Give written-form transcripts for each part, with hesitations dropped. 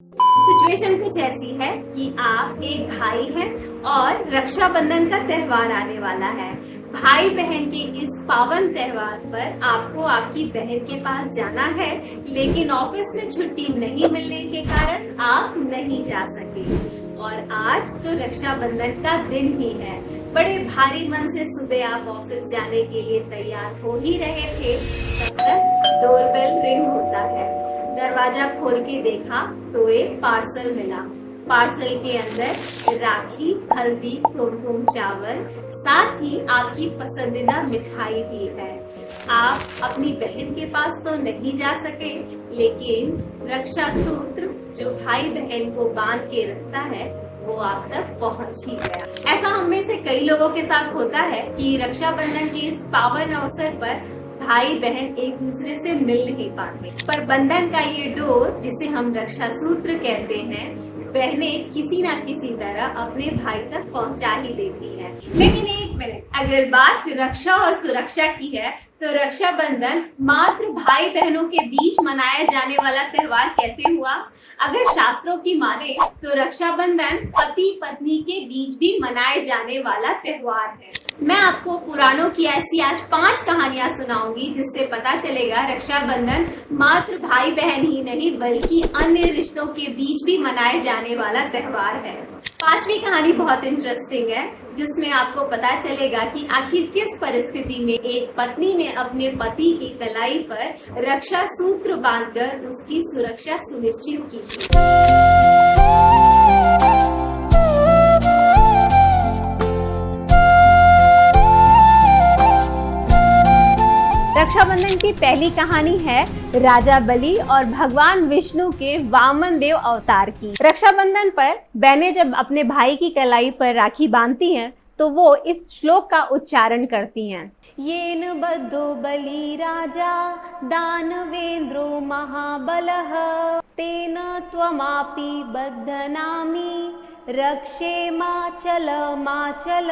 Situation कुछ ऐसी है कि आप एक भाई हैं और रक्षाबंधन का त्योहार आने वाला है। भाई बहन के इस पावन त्योहार पर आपको आपकी बहन के पास जाना है, लेकिन ऑफिस में छुट्टी नहीं मिलने के कारण आप नहीं जा सके। और आज तो रक्षाबंधन का दिन ही है। बड़े भारी मन से सुबह आप ऑफिस जाने के लिए तैयार हो ही रहे थे, तब तक डोरबेल रिंग होता है। दरवाजा खोल के देखा तो एक पार्सल मिला। पार्सल के अंदर राखी, हल्दी, कुमकुम चावल, साथ ही आपकी पसंदीदा मिठाई भी है। आप अपनी बहन के पास तो नहीं जा सके, लेकिन रक्षा सूत्र जो भाई बहन को बांध के रखता है वो आप तक पहुंच ही गया। ऐसा हम में से कई लोगों के साथ होता है कि रक्षाबंधन के इस पावन अवसर पर भाई बहन एक दूसरे से मिल नहीं पाते, पर बंधन का ये डोर जिसे हम रक्षा सूत्र कहते हैं, बहनें किसी ना किसी तरह अपने भाई तक पहुंचा ही देती है। लेकिन एक मिनट, अगर बात रक्षा और सुरक्षा की है तो रक्षाबंधन मात्र भाई बहनों के बीच मनाया जाने वाला त्योहार कैसे हुआ? अगर शास्त्रों की माने तो रक्षाबंधन पति पत्नी के बीच भी मनाए जाने वाला त्योहार है। मैं आपको पुराणों की ऐसी आज 5 कहानियां सुनाऊंगी जिससे पता चलेगा रक्षाबंधन मात्र भाई बहन ही नहीं बल्कि अन्य रिश्तों के बीच भी मनाए जाने वाला त्योहार है। 5वीं कहानी बहुत इंटरेस्टिंग है, जिसमें आपको पता चलेगा कि आखिर किस परिस्थिति में एक पत्नी ने अपने पति की कलाई पर रक्षा सूत्र बांधकर उसकी सुरक्षा सुनिश्चित की थी। रक्षाबंधन की पहली कहानी है राजा बलि और भगवान विष्णु के वामन देव अवतार की। रक्षाबंधन पर बहनें जब अपने भाई की कलाई पर राखी बांधती हैं तो वो इस श्लोक का उच्चारण करती हैं। येन बद्धो बलि राजा दानवेंद्रो महाबलः तेन त्वमापि बद्धनामि रक्षे माचल माचल।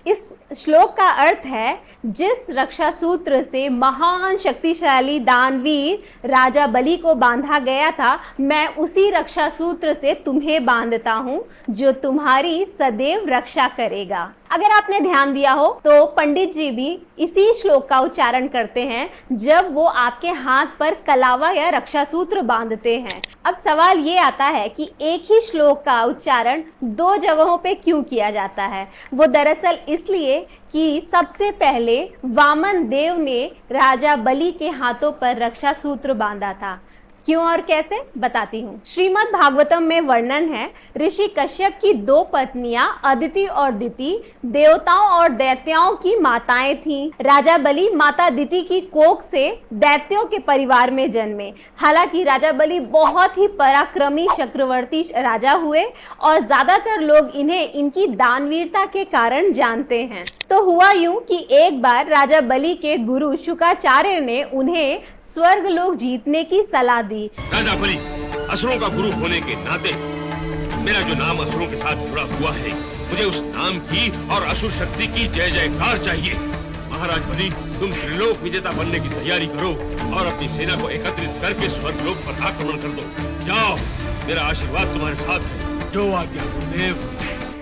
इस श्लोक का अर्थ है, जिस रक्षा सूत्र से महान शक्तिशाली दानवीर राजा बलि को बांधा गया था, मैं उसी रक्षा सूत्र से तुम्हें बांधता हूँ जो तुम्हारी सदैव रक्षा करेगा। अगर आपने ध्यान दिया हो तो पंडित जी भी इसी श्लोक का उच्चारण करते हैं जब वो आपके हाथ पर कलावा या रक्षा सूत्र बांधते हैं। अब सवाल ये आता है कि एक ही श्लोक का उच्चारण 2 जगहों पे क्यों किया जाता है? वो दरअसल इसलिए कि सबसे पहले वामन देव ने राजा बलि के हाथों पर रक्षा सूत्र बांधा था। क्यों और कैसे, बताती हूँ। श्रीमद् भागवतम में वर्णन है, ऋषि कश्यप की 2 पत्नियां अदिति और दिति देवताओं और दैत्यों की माताएं थीं। राजा बलि माता दिति की कोख से दैत्यों के परिवार में जन्मे। हालांकि राजा बलि बहुत ही पराक्रमी चक्रवर्ती राजा हुए और ज्यादातर लोग इन्हें इनकी दानवीरता के कारण जानते हैं। तो हुआ यूं कि एक बार राजा बलि के गुरु शुक्राचार्य ने उन्हें स्वर्ग लोक जीतने की सलाह दी। राजा बलि, असुरों का गुरु होने के नाते मेरा जो नाम असुरों के साथ जुड़ा हुआ है, मुझे उस नाम की और असुर शक्ति की जय जयकार चाहिए। महाराज बलि, तुम त्रिलोक विजेता बनने की तैयारी करो और अपनी सेना को एकत्रित करके स्वर्ग लोक पर आक्रमण कर दो। जाओ, मेरा आशीर्वाद तुम्हारे साथ है। जो आज्ञा गुरुदेव।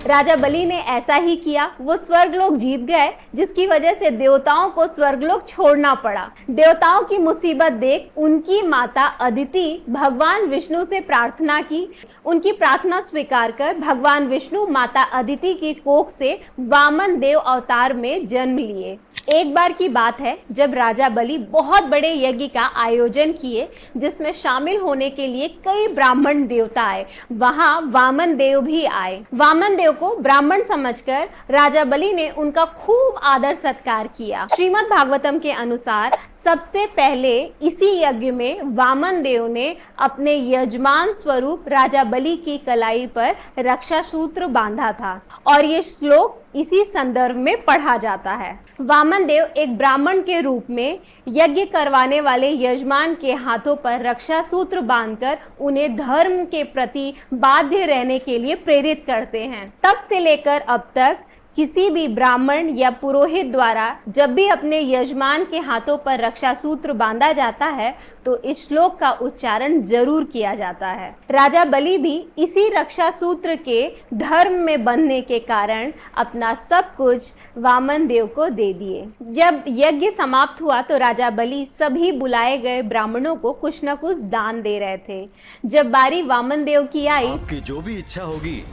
राजा बलि ने ऐसा ही किया। वो स्वर्गलोक जीत गए, जिसकी वजह से देवताओं को स्वर्गलोक छोड़ना पड़ा। देवताओं की मुसीबत देख उनकी माता अदिति भगवान विष्णु से प्रार्थना की। उनकी प्रार्थना स्वीकार कर भगवान विष्णु माता अदिति की कोख से वामन देव अवतार में जन्म लिए। एक बार की बात है जब राजा बलि बहुत बड़े यज्ञ का आयोजन किए, जिसमें शामिल होने के लिए कई ब्राह्मण देवता आए। वहां वामन देव भी आए। वामन देव को ब्राह्मण समझकर राजा बलि ने उनका खूब आदर सत्कार किया। श्रीमद् भागवतम के अनुसार सबसे पहले इसी यज्ञ में वामन देव ने अपने यजमान स्वरूप राजा बलि की कलाई पर रक्षा सूत्र बांधा था और ये श्लोक इसी संदर्भ में पढ़ा जाता है। वामन देव एक ब्राह्मण के रूप में यज्ञ करवाने वाले यजमान के हाथों पर रक्षा सूत्र बांधकर उन्हें धर्म के प्रति बाध्य रहने के लिए प्रेरित करते हैं। तब से लेकर अब तक किसी भी ब्राह्मण या पुरोहित द्वारा जब भी अपने यजमान के हाथों पर रक्षा सूत्र बांधा जाता है तो इस श्लोक का उच्चारण जरूर किया जाता है। राजा बलि भी इसी रक्षा सूत्र के धर्म में बंधने के कारण अपना सब कुछ वामन देव को दे दिए। जब यज्ञ समाप्त हुआ तो राजा बलि सभी बुलाए गए ब्राह्मणों को कुछ न कुछ दान दे रहे थे। जब बारी वामन देव की आई, आपकी जो भी इच्छा होगी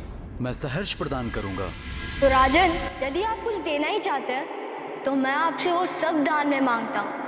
मैं सहर्ष प्रदान करूंगा। तो राजन, यदि आप कुछ देना ही चाहते हैं तो मैं आपसे वो सब दान में मांगता हूँ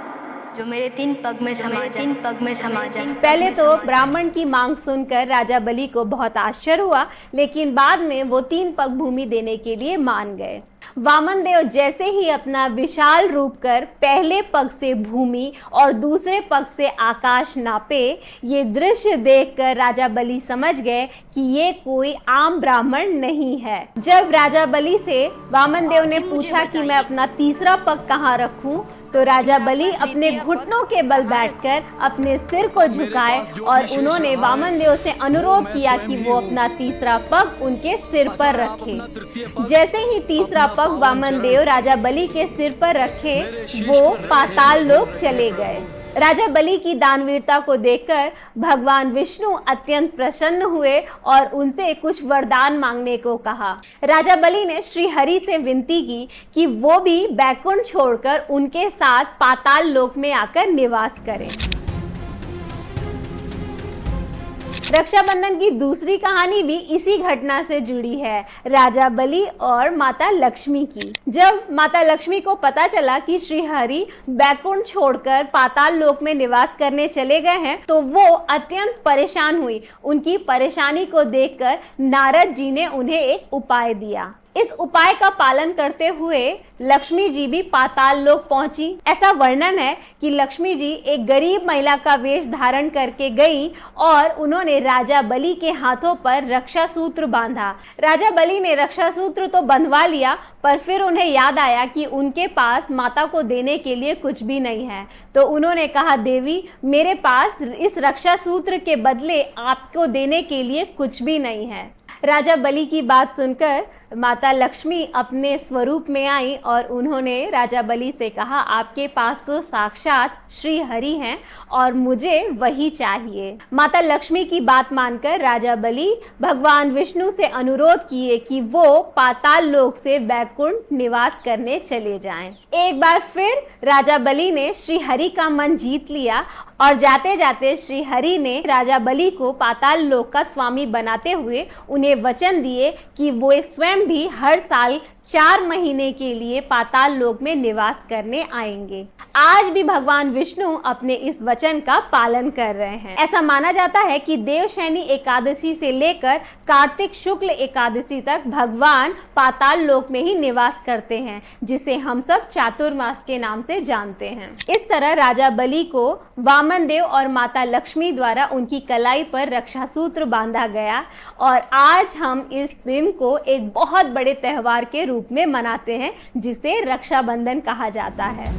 जो मेरे 3 पग में समा जाए। पहले तो ब्राह्मण की मांग सुनकर राजा बलि को बहुत आश्चर्य हुआ, लेकिन बाद में वो 3 पग भूमि देने के लिए मान गए। वामन देव जैसे ही अपना विशाल रूप कर पहले पग से भूमि और दूसरे पग से आकाश नापे, ये दृश्य देखकर राजा बलि समझ गए कि ये कोई आम ब्राह्मण नहीं है। जब राजा बलि से वामन देव ने पूछा कि मैं अपना तीसरा पग कहाँ रखूं, तो राजा बलि अपने घुटनों के बल बैठकर अपने सिर को झुकाए और उन्होंने वामन देव से अनुरोध किया कि वो अपना तीसरा पग उनके सिर पर रखे। जैसे ही तीसरा पग वामन देव राजा बलि के सिर पर रखे, वो पाताल लोक चले गए। राजा बलि की दानवीरता को देखकर भगवान विष्णु अत्यंत प्रसन्न हुए और उनसे कुछ वरदान मांगने को कहा। राजा बलि ने श्री हरि से विनती की कि वो भी बैकुंठ छोड़कर उनके साथ पाताल लोक में आकर निवास करें। रक्षाबंधन की दूसरी कहानी भी इसी घटना से जुड़ी है, राजा बलि और माता लक्ष्मी की। जब माता लक्ष्मी को पता चला कि श्री हरि बैकुंठ छोड़कर पाताल लोक में निवास करने चले गए हैं, तो वो अत्यंत परेशान हुई। उनकी परेशानी को देखकर नारद जी ने उन्हें एक उपाय दिया। इस उपाय का पालन करते हुए लक्ष्मी जी भी पाताल लोक पहुंची। ऐसा वर्णन है कि लक्ष्मी जी एक गरीब महिला का वेश धारण करके गई और उन्होंने राजा बलि के हाथों पर रक्षा सूत्र बांधा। राजा बलि ने रक्षा सूत्र तो बंधवा लिया, पर फिर उन्हें याद आया कि उनके पास माता को देने के लिए कुछ भी नहीं है। तो उन्होंने कहा, देवी, मेरे पास इस रक्षा सूत्र के बदले आपको देने के लिए कुछ भी नहीं है। राजा बलि की बात सुनकर माता लक्ष्मी अपने स्वरूप में आई और उन्होंने राजा बलि से कहा, आपके पास तो साक्षात श्री हरि हैं और मुझे वही चाहिए। माता लक्ष्मी की बात मानकर राजा बलि भगवान विष्णु से अनुरोध किए कि वो पाताल लोक से बैकुंठ निवास करने चले जाएं। एक बार फिर राजा बलि ने श्री हरि का मन जीत लिया और जाते जाते श्री हरि ने राजा बलि को पाताल लोक का स्वामी बनाते हुए उन्हें वचन दिए कि वो स्वयं भी हर साल 4 महीने के लिए पाताल लोक में निवास करने आएंगे। आज भी भगवान विष्णु अपने इस वचन का पालन कर रहे हैं। ऐसा माना जाता है कि देवशयनी एकादशी से लेकर कार्तिक शुक्ल एकादशी तक भगवान पाताल लोक में ही निवास करते हैं, जिसे हम सब चातुर्मास के नाम से जानते हैं। इस तरह राजा बलि को वामन देव और माता लक्ष्मी द्वारा उनकी कलाई पर रक्षा सूत्र बांधा गया और आज हम इस दिन को एक बहुत बड़े त्योहार के रूप में मनाते हैं, जिसे रक्षाबंधन कहा जाता है।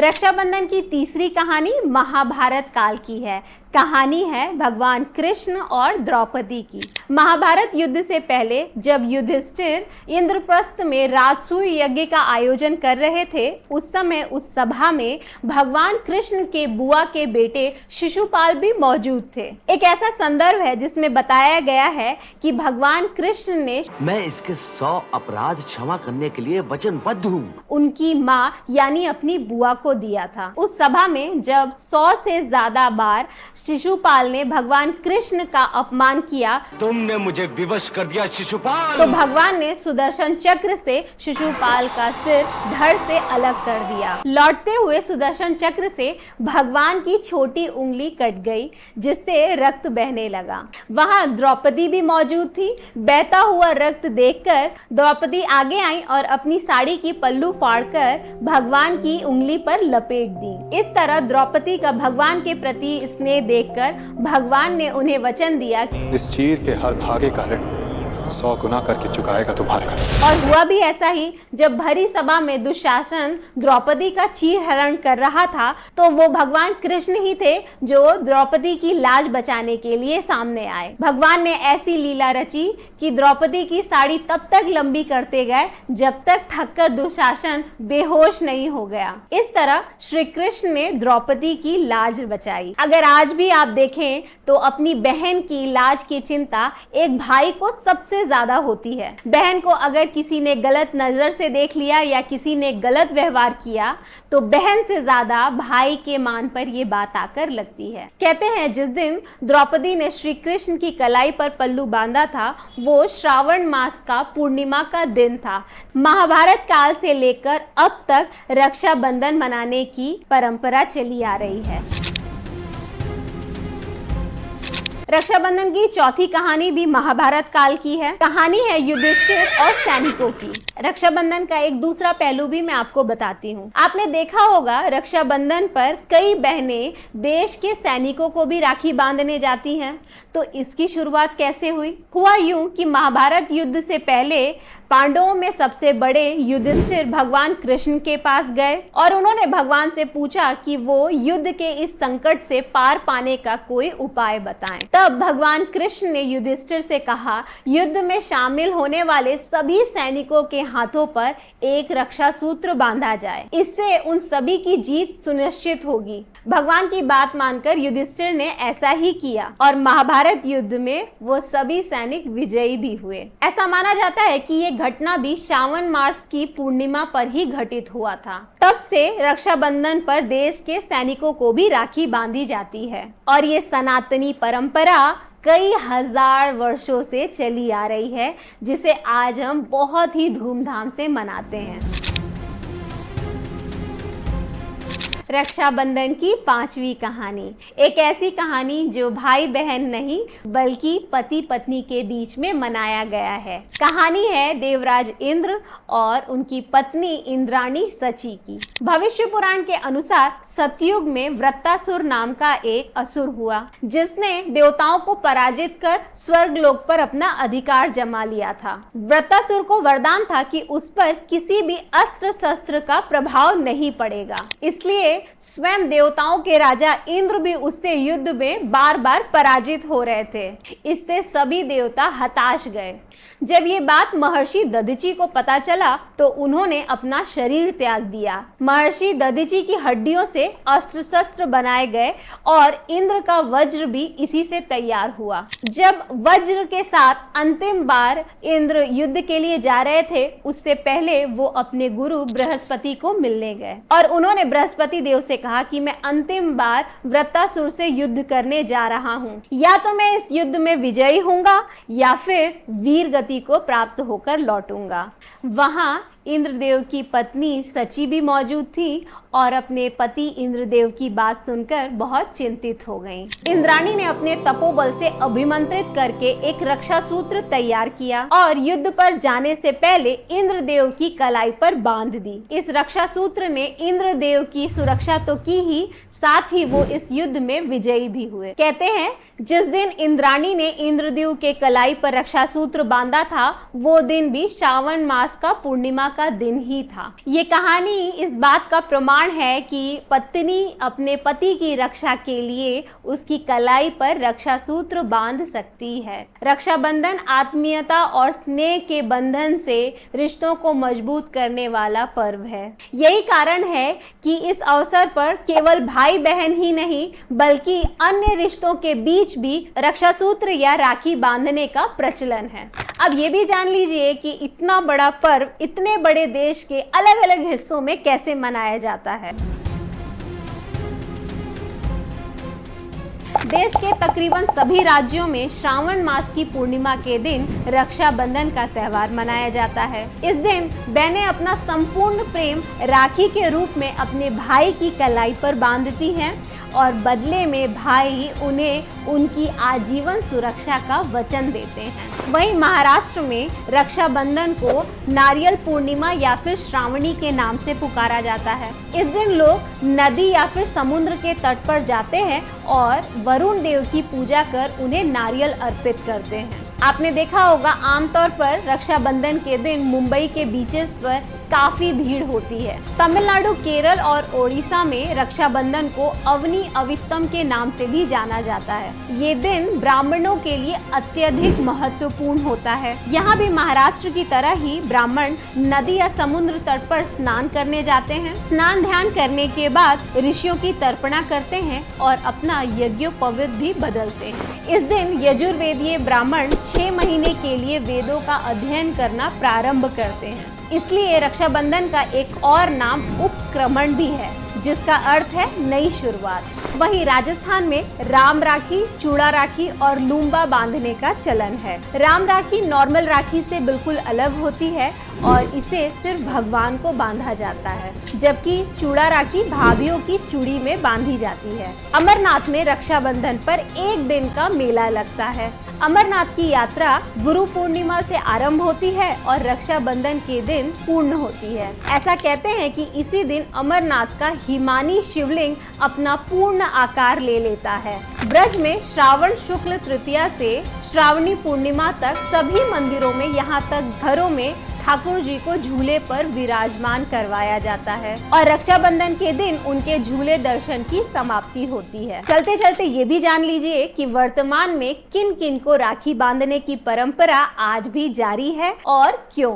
रक्षाबंधन की तीसरी कहानी महाभारत काल की है। कहानी है भगवान कृष्ण और द्रौपदी की। महाभारत युद्ध से पहले जब युधिष्ठिर इंद्रप्रस्थ में राजसूय यज्ञ का आयोजन कर रहे थे, उस समय उस सभा में भगवान कृष्ण के बुआ के बेटे शिशुपाल भी मौजूद थे। एक ऐसा संदर्भ है जिसमें बताया गया है कि भगवान कृष्ण ने मैं इसके 100 अपराध क्षमा करने के लिए वचनबद्ध हूँ, उनकी माँ यानी अपनी बुआ को दिया था। उस सभा में जब 100 से ज्यादा बार शिशुपाल ने भगवान कृष्ण का अपमान किया, तुमने मुझे विवश कर दिया शिशुपाल। तो भगवान ने सुदर्शन चक्र से शिशुपाल का सिर धड़ से अलग कर दिया। लौटते हुए सुदर्शन चक्र से भगवान की छोटी उंगली कट गई, जिससे रक्त बहने लगा। वहां द्रौपदी भी मौजूद थी। बहता हुआ रक्त देखकर द्रौपदी आगे आई और अपनी साड़ी की पल्लू फाड़कर भगवान की उंगली पर लपेट दी। इस तरह द्रौपदी का भगवान के प्रति स्नेह देखकर भगवान ने उन्हें वचन दिया, इस चीर के हर धागे का ऋण 100 गुना करके चुकाएगा तुम्हारे कर्ज। और हुआ भी ऐसा ही। जब भरी सभा में दुशासन द्रौपदी का चीरहरण कर रहा था तो वो भगवान कृष्ण ही थे जो द्रौपदी की लाज बचाने के लिए सामने आए। भगवान ने ऐसी लीला रची कि द्रौपदी की साड़ी तब तक लंबी करते गए जब तक थककर दुशासन बेहोश नहीं हो गया। इस तरह श्री कृष्ण ने द्रौपदी की लाज बचाई। अगर आज भी आप देखें तो अपनी बहन की लाज की चिंता एक भाई को सबसे ज्यादा होती है। बहन को अगर किसी ने गलत नजर से देख लिया या किसी ने गलत व्यवहार किया तो बहन से ज्यादा भाई के मान पर यह बात आकर लगती है। कहते हैं जिस दिन द्रौपदी ने श्री कृष्ण की कलाई पर पल्लू बांधा था वो श्रावण मास का पूर्णिमा का दिन था। महाभारत काल से लेकर अब तक रक्षाबंधन मनाने की परंपरा चली आ रही है। रक्षाबंधन की चौथी कहानी भी महाभारत काल की है। कहानी है युधिष्ठिर और सैनिकों की। रक्षाबंधन का एक दूसरा पहलू भी मैं आपको बताती हूँ। आपने देखा होगा रक्षाबंधन पर कई बहनें देश के सैनिकों को भी राखी बांधने जाती हैं। तो इसकी शुरुआत कैसे हुई? हुआ यूं कि महाभारत युद्ध से पहले पांडवों में सबसे बड़े युधिष्ठिर भगवान कृष्ण के पास गए और उन्होंने भगवान से पूछा कि वो युद्ध के इस संकट से पार पाने का कोई उपाय बताएं। तब भगवान कृष्ण ने युधिष्ठिर से कहा, युद्ध में शामिल होने वाले सभी सैनिकों के हाथों पर एक रक्षा सूत्र बांधा जाए, इससे उन सभी की जीत सुनिश्चित होगी। भगवान की बात मानकर युधिष्ठिर ने ऐसा ही किया और महाभारत युद्ध में वो सभी सैनिक विजयी भी हुए। ऐसा माना जाता है कि ये घटना भी श्रावण मास की पूर्णिमा पर ही घटित हुआ था। तब से रक्षाबंधन पर देश के सैनिकों को भी राखी बांधी जाती है और ये सनातनी परंपरा कई हजार वर्षों से चली आ रही है, जिसे आज हम बहुत ही धूमधाम से मनाते हैं। रक्षाबंधन की पांचवी कहानी, एक ऐसी कहानी जो भाई बहन नहीं बल्कि पति पत्नी के बीच में मनाया गया है। कहानी है देवराज इंद्र और उनकी पत्नी इंद्राणी सची की। भविष्य पुराण के अनुसार सतयुग में वृत्तासुर नाम का एक असुर हुआ जिसने देवताओं को पराजित कर स्वर्ग लोक पर अपना अधिकार जमा लिया था। वृत्तासुर को वरदान था कि उस पर किसी भी अस्त्र शस्त्र का प्रभाव नहीं पड़ेगा, इसलिए स्वयं देवताओं के राजा इंद्र भी उससे युद्ध में बार बार पराजित हो रहे थे। इससे सभी देवता हताश गए। जब ये बात महर्षि दधीचि को पता चला तो उन्होंने अपना शरीर त्याग दिया। महर्षि दधीचि की हड्डियों से अस्त्र शस्त्र बनाए गए और इंद्र का वज्र भी इसी से तैयार हुआ। जब वज्र के साथ अंतिम बार इंद्र युद्ध के लिए जा रहे थे उससे पहले वो अपने गुरु बृहस्पति को मिलने गए और उन्होंने बृहस्पति देव से कहा कि मैं अंतिम बार वृत्तासुर से युद्ध करने जा रहा हूँ, या तो मैं इस युद्ध में विजयी होऊंगा या फिर वीर गति को प्राप्त होकर लौटूंगा। वहां इंद्रदेव की पत्नी सची भी मौजूद थी और अपने पति इंद्रदेव की बात सुनकर बहुत चिंतित हो गईं। इंद्राणी ने अपने तपोबल से अभिमंत्रित करके एक रक्षा सूत्र तैयार किया और युद्ध पर जाने से पहले इंद्रदेव की कलाई पर बांध दी। इस रक्षा सूत्र ने इंद्रदेव की सुरक्षा तो की ही, साथ ही वो इस युद्ध में विजयी भी हुए। कहते हैं जिस दिन इंद्राणी ने इंद्रदेव के कलाई पर रक्षा सूत्र बांधा था वो दिन भी श्रावण मास का पूर्णिमा का दिन ही था। ये कहानी इस बात का प्रमाण है कि पत्नी अपने पति की रक्षा के लिए उसकी कलाई पर रक्षा सूत्र बांध सकती है। रक्षाबंधन आत्मीयता और स्नेह के बंधन से रिश्तों को मजबूत करने वाला पर्व है। यही कारण है कि इस अवसर पर केवल भाई बहन ही नहीं बल्कि अन्य रिश्तों के बीच भी रक्षा सूत्र या राखी बांधने का प्रचलन है। अब ये भी जान लीजिए कि इतना बड़ा पर्व इतने बड़े देश के अलग अलग हिस्सों में कैसे मनाया जाता है। देश के तकरीबन सभी राज्यों में श्रावण मास की पूर्णिमा के दिन रक्षाबंधन का त्योहार मनाया जाता है। इस दिन बहनें अपना संपूर्ण प्रेम राखी के रूप में अपने भाई की कलाई पर बांधती हैं और बदले में भाई उन्हें उनकी आजीवन सुरक्षा का वचन देते हैं। वहीं महाराष्ट्र में रक्षाबंधन को नारियल पूर्णिमा या फिर श्रावणी के नाम से पुकारा जाता है। इस दिन लोग नदी या फिर समुद्र के तट पर जाते हैं और वरुण देव की पूजा कर उन्हें नारियल अर्पित करते हैं। आपने देखा होगा आमतौर पर रक्षाबंधन के दिन मुंबई के बीचेस पर काफी भीड़ होती है। तमिलनाडु, केरल और ओडिशा में रक्षाबंधन को अवनी अवितम के नाम से भी जाना जाता है। ये दिन ब्राह्मणों के लिए अत्यधिक महत्वपूर्ण होता है। यहाँ भी महाराष्ट्र की तरह ही ब्राह्मण नदी या समुद्र तट पर स्नान करने जाते हैं। स्नान ध्यान करने के बाद ऋषियों की तर्पणा करते हैं और अपना यज्ञोपवीत भी बदलते हैं। इस दिन यजुर्वेदीय ब्राह्मण 6 महीने के लिए वेदों का अध्ययन करना प्रारंभ करते हैं। इसलिए रक्षाबंधन का एक और नाम उपक्रमण भी है, जिसका अर्थ है नई शुरुआत। वहीं राजस्थान में राम राखी, चूड़ा राखी और लूम्बा बांधने का चलन है। राम राखी नॉर्मल राखी से बिल्कुल अलग होती है और इसे सिर्फ भगवान को बांधा जाता है, जबकि चूड़ा राखी भाभीयों की चूड़ी में बांधी जाती है। अमरनाथ में रक्षाबंधन पर एक दिन का मेला लगता है। अमरनाथ की यात्रा गुरु पूर्णिमा से आरंभ होती है और रक्षाबंधन के दिन पूर्ण होती है। ऐसा कहते हैं कि इसी दिन अमरनाथ का हिमानी शिवलिंग अपना पूर्ण आकार ले लेता है। ब्रज में श्रावण शुक्ल तृतीया से श्रावणी पूर्णिमा तक सभी मंदिरों में, यहाँ तक घरों में ठाकुर जी को झूले पर विराजमान करवाया जाता है और रक्षाबंधन के दिन उनके झूले दर्शन की समाप्ति होती है। चलते चलते ये भी जान लीजिए कि वर्तमान में किन किन को राखी बांधने की परंपरा आज भी जारी है और क्यों।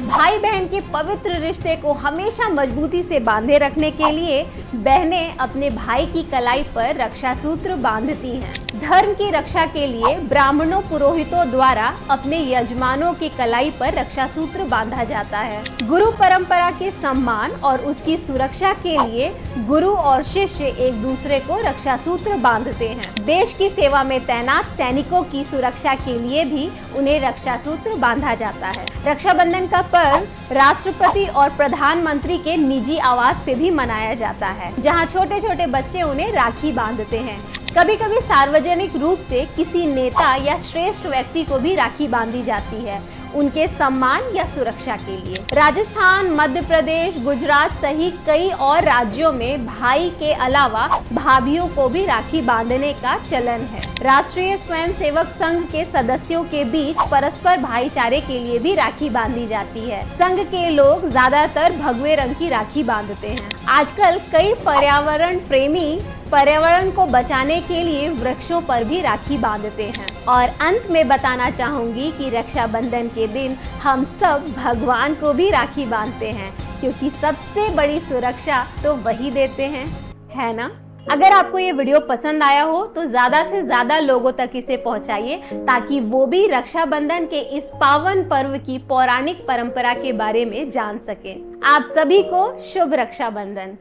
भाई बहन के पवित्र रिश्ते को हमेशा मजबूती से बांधे रखने के लिए बहनें अपने भाई की कलाई पर रक्षा सूत्र बांधती हैं। धर्म की रक्षा के लिए ब्राह्मणों पुरोहितों द्वारा अपने यजमानों की कलाई पर रक्षा सूत्र बांधा जाता है। गुरु परंपरा के सम्मान और उसकी सुरक्षा के लिए गुरु और शिष्य एक दूसरे को रक्षा सूत्र बांधते हैं। देश की सेवा में तैनात सैनिकों की सुरक्षा के लिए भी उन्हें रक्षा सूत्र बांधा जाता है। रक्षाबंधन का पर्व राष्ट्रपति और प्रधानमंत्री के निजी आवास पे भी मनाया जाता है, जहाँ छोटे छोटे बच्चे उन्हें राखी बांधते हैं। कभी कभी सार्वजनिक रूप से किसी नेता या श्रेष्ठ व्यक्ति को भी राखी बांधी जाती है, उनके सम्मान या सुरक्षा के लिए। राजस्थान, मध्य प्रदेश, गुजरात सहित कई और राज्यों में भाई के अलावा भाभीयों को भी राखी बांधने का चलन है। राष्ट्रीय स्वयंसेवक संघ के सदस्यों के बीच परस्पर भाईचारे के लिए भी राखी बांधी जाती है। संघ के लोग ज्यादातर भगवे रंग की राखी बांधते हैं। आजकल कई पर्यावरण प्रेमी पर्यावरण को बचाने के लिए वृक्षों पर भी राखी बांधते हैं। और अंत में बताना चाहूंगी कि रक्षाबंधन के दिन हम सब भगवान को भी राखी बांधते हैं, क्योंकि सबसे बड़ी सुरक्षा तो वही देते हैं, है ना। अगर आपको ये वीडियो पसंद आया हो तो ज्यादा से ज्यादा लोगों तक इसे पहुंचाइए, ताकि वो भी रक्षाबंधन के इस पावन पर्व की पौराणिक परंपरा के बारे में जान सके। आप सभी को शुभ रक्षाबंधन।